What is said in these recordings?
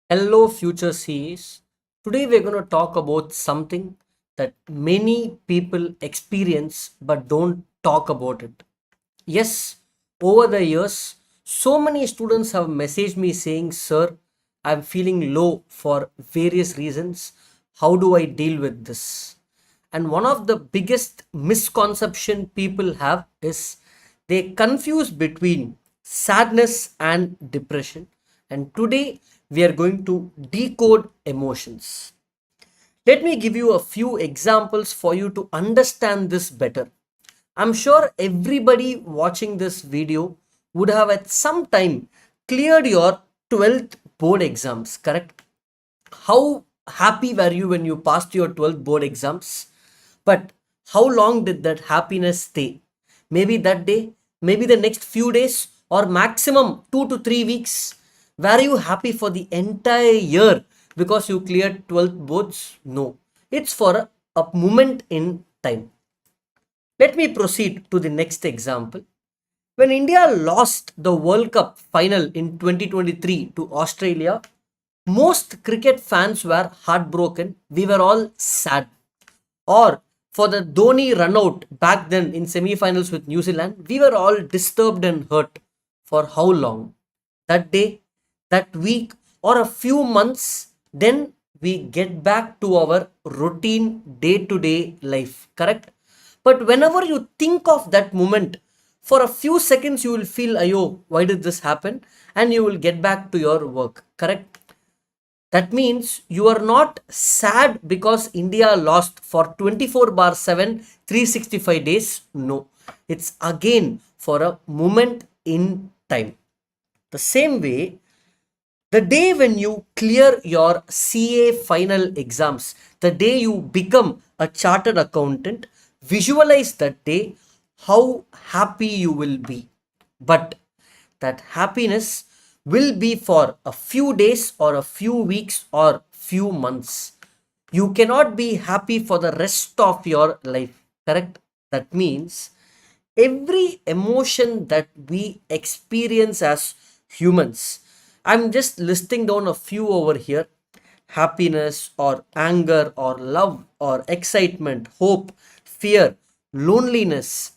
Hello, future CEs. Today we're going to talk about something that many people experience but don't talk about it. Yes, over the years, so many students have messaged me saying, Sir, I'm feeling low for various reasons. How do I deal with this? And one of the biggest misconception people have is they confuse between sadness and depression. And today we are going to decode emotions. Let me give you a few examples for you to understand this better. I'm sure everybody watching this video would have at some time cleared your 12th board exams, correct? How happy were you when you passed your 12th board exams? But how long did that happiness stay? Maybe that day, maybe the next few days, or maximum 2 to 3 weeks. Were you happy for the entire year because you cleared 12th boards? No. It's for a moment in time. Let me proceed to the next example. When India lost the World Cup final in 2023 to Australia, most cricket fans were heartbroken. We were all sad. Or for the Dhoni run out back then in semi-finals with New Zealand, we were all disturbed and hurt. For how long? That day, that week, or a few months, then we get back to our routine day-to-day life, correct? But whenever you think of that moment, for a few seconds you will feel, ayo, why did this happen? And you will get back to your work, correct? That means you are not sad because India lost for 24 bar 7, 365 days. No, it's again for a moment in time. The same way, the day when you clear your CA final exams, the day you become a chartered accountant, visualize that day how happy you will be. But that happiness will be for a few days or a few weeks or few months. You cannot be happy for the rest of your life, correct? That means every emotion that we experience as humans, I'm just listing down a few over here: happiness or anger or love or excitement, hope, fear, loneliness,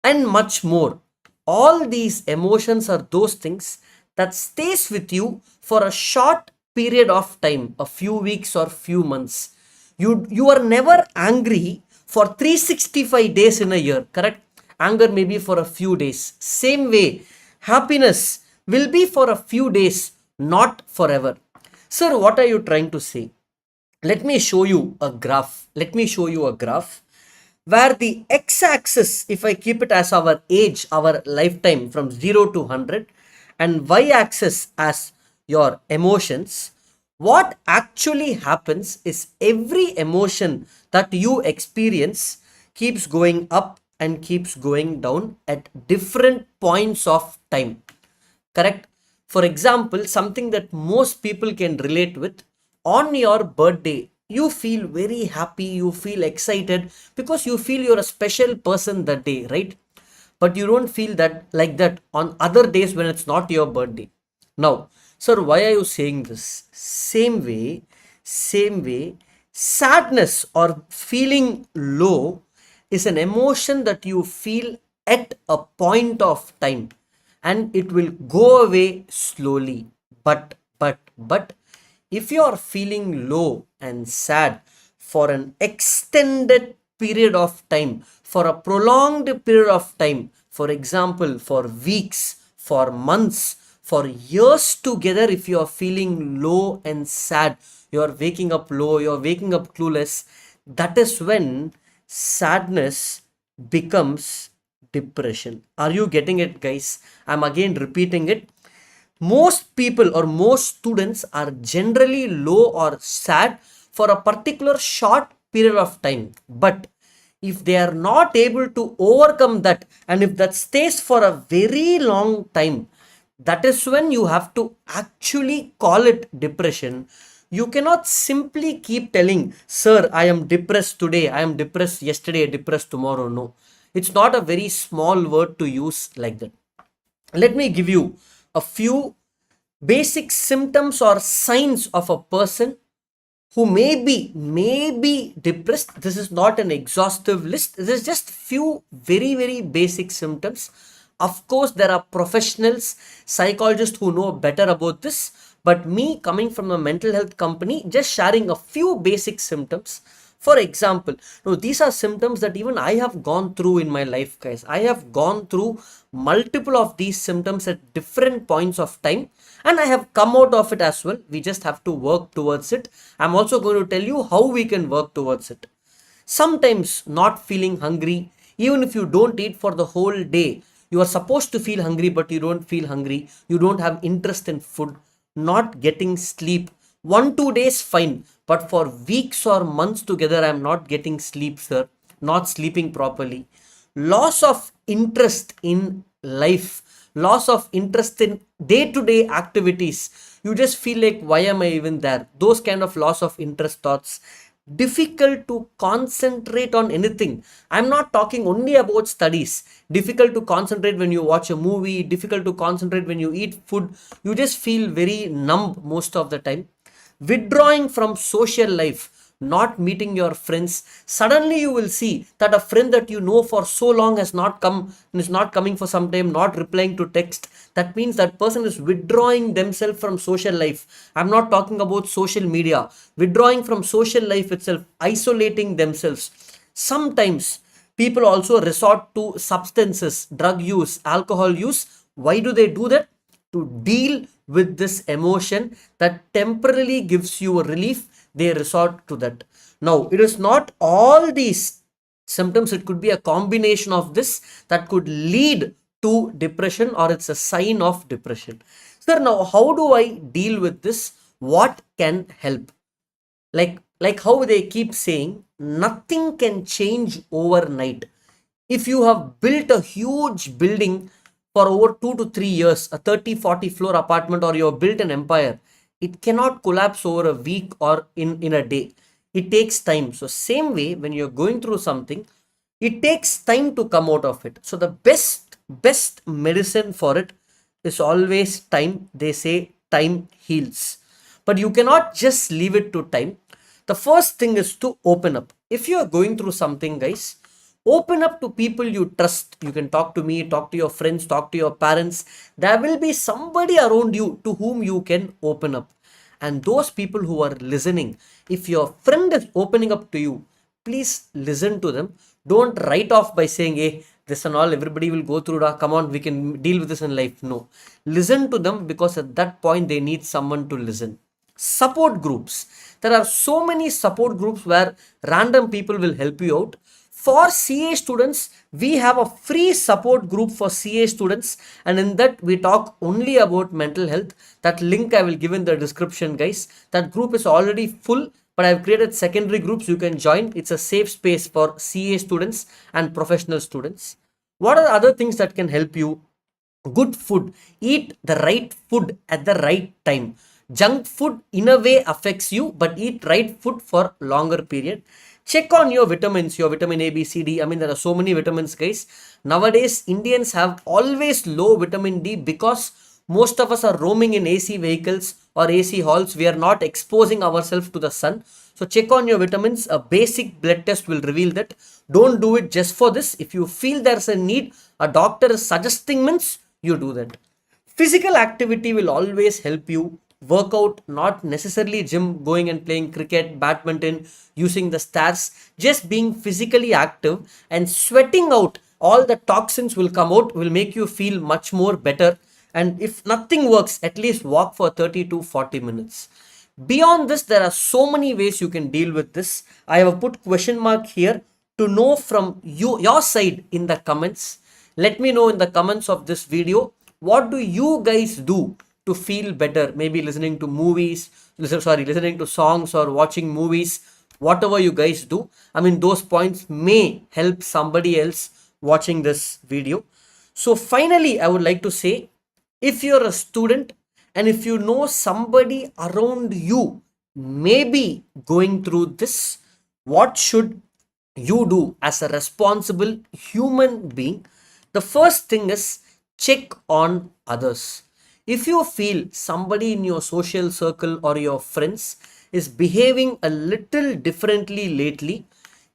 and much more. All these emotions are those things that stays with you for a short period of time, a few weeks or few months. You are never angry for 365 days in a year, correct? Anger may be for a few days. Same way, happiness will be for a few days, not forever. Sir, what are you trying to say? Let me show you a graph. Let me show you a graph where the x-axis, if I keep it as our age, our lifetime from 0 to 100, and y-axis as your emotions, what actually happens is every emotion that you experience keeps going up and keeps going down at different points of time, correct? For example, something that most people can relate with: on your birthday you feel very happy, you feel excited because you feel you're a special person that day, right? But you don't feel that like that on other days when it's not your birthday. Now, sir, why are you saying this? Same way, sadness or feeling low is an emotion that you feel at a point of time, and it will go away slowly. But if you are feeling low and sad for an extended period of time, for a prolonged period of time, for example, for weeks, for months, for years together, if you are feeling low and sad, you are waking up low, you are waking up clueless, that is when sadness becomes depression. Are you getting it, guys? I'm again repeating it. Most people or most students are generally low or sad for a particular short period of time. But if they are not able to overcome that, and if that stays for a very long time, that is when you have to actually call it depression. You cannot simply keep telling, Sir, I am depressed today, I am depressed yesterday, depressed tomorrow. No, it's not a very small word to use like that. Let me give you a few basic symptoms or signs of a person who may be depressed. This is not an exhaustive list. This is just few very basic symptoms. Of course, there are professionals, psychologists who know better about this, but me coming from a mental health company, just sharing a few basic symptoms. For example, no, these are symptoms that even I have gone through in my life, guys. I have gone through multiple of these symptoms at different points of time, and I have come out of it as well. We just have to work towards it. I'm also going to tell you how we can work towards it. Sometimes not feeling hungry, even if you don't eat for the whole day, you are supposed to feel hungry, but you don't feel hungry. You don't have interest in food, not getting sleep. 1 2 days, fine, but for weeks or months together, I'm not getting sleep, sir, not sleeping properly. Loss of interest in life, loss of interest in day to day activities. You just feel like, why am I even there? Those kind of loss of interest thoughts. Difficult to concentrate on anything. I'm not talking only about studies. Difficult to concentrate when you watch a movie, difficult to concentrate when you eat food. You just feel very numb most of the time. Withdrawing from social life, not meeting your friends. Suddenly you will see that a friend that you know for so long has not come, is not coming for some time, not replying to text. That means that person is withdrawing themselves from social life. I'm not talking about social media. Withdrawing from social life itself, isolating themselves. Sometimes people also resort to substances, drug use, alcohol use. Why do they do that? To deal with this emotion that temporarily gives you a relief, they resort to that. Now, it is not all these symptoms, it could be a combination of this that could lead to depression, or it's a sign of depression. Sir, now how do I deal with this? What can help? Like how they keep saying, nothing can change overnight. If you have built a huge building for over 2 to 3 years, a 30-40 floor apartment, or you have built an empire, it cannot collapse over a week or in a day. It takes time. So same way, when you're going through something, it takes time to come out of it. So the best medicine for it is always time. They say time heals, but you cannot just leave it to time. The first thing is to open up. If you are going through something, guys, open up to people you trust. You can talk to me, talk to your friends, talk to your parents. There will be somebody around you to whom you can open up. And those people who are listening, if your friend is opening up to you, please listen to them. Don't write off by saying, hey, this and all, everybody will go through that. Come on, we can deal with this in life. No. Listen to them, because at that point they need someone to listen. Support groups. There are so many support groups where random people will help you out. For CA students, we have a free support group for CA students, and in that we talk only about mental health. That link I will give in the description, guys. That group is already full, but I've created secondary groups you can join. It's a safe space for CA students and professional students. What are the other things that can help you? Good food. Eat the right food at the right time. Junk food in a way affects you, but eat right food for longer period. Check on your vitamins, your vitamin A, B, C, D. I mean, there are so many vitamins, guys. Nowadays, Indians have always low vitamin D because most of us are roaming in AC vehicles or AC halls. We are not exposing ourselves to the sun. So check on your vitamins. A basic blood test will reveal that. Don't do it just for this. If you feel there's a need, a doctor is suggesting, means you do that. Physical activity will always help you. Workout, not necessarily gym, going and playing cricket, badminton, using the stairs. Just being physically active and sweating out all the toxins will come out, will make you feel much more better. And if nothing works, at least walk for 30 to 40 minutes. Beyond this, there are so many ways you can deal with this. I have put question mark here to know from you, your side, in the comments. Let me know in the comments of this video, what do you guys do to feel better? Maybe listening to movies, listening to songs, or watching movies. Whatever you guys do, I mean, those points may help somebody else watching this video. So finally, I would like to say, if you're a student and if you know somebody around you may be going through this, what should you do as a responsible human being? The first thing is, check on others. If you feel somebody in your social circle or your friends is behaving a little differently lately,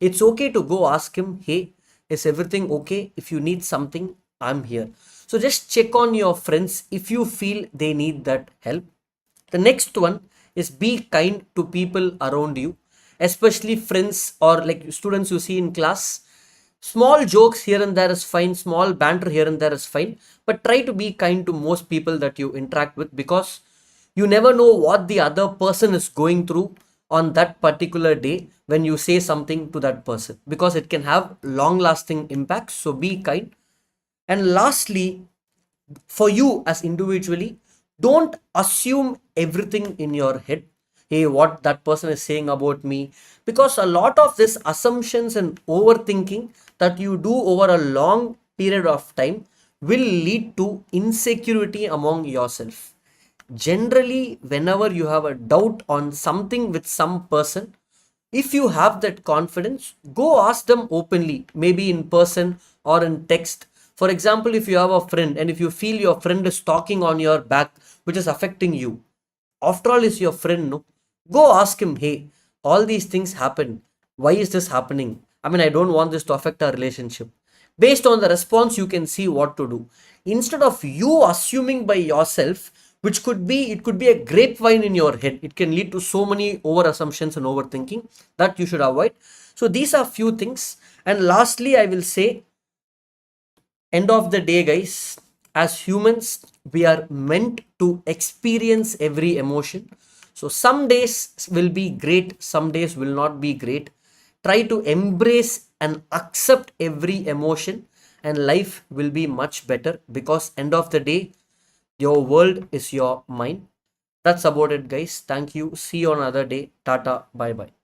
it's okay to go ask him, hey, is everything okay? If you need something, I'm here. So just check on your friends if you feel they need that help. The next one is be kind to people around you, especially friends or like students you see in class. Small jokes here and there is fine, small banter here and there is fine, but try to be kind to most people that you interact with, because you never know what the other person is going through on that particular day when you say something to that person, because it can have long lasting impacts. So be kind. And lastly, for you as individually, don't assume everything in your head. Hey, what that person is saying about me, because a lot of this assumptions and overthinking that you do over a long period of time will lead to insecurity among yourself. Generally, whenever you have a doubt on something with some person, if you have that confidence, go ask them openly, maybe in person or in text. For example, if you have a friend and if you feel your friend is talking on your back, which is affecting you, after all, is your friend, no? Go ask him, hey, all these things happen. Why is this happening? I mean, I don't want this to affect our relationship. Based on the response, you can see what to do. Instead of you assuming by yourself, which could be, it could be a grapevine in your head. It can lead to so many over assumptions and overthinking that you should avoid. So these are few things. And lastly, I will say, end of the day, guys, as humans, we are meant to experience every emotion. So some days will be great, some days will not be great. Try to embrace and accept every emotion, and life will be much better, because end of the day, your world is your mind. That's about it, guys. Thank you. See you on another day. Tata. Bye bye.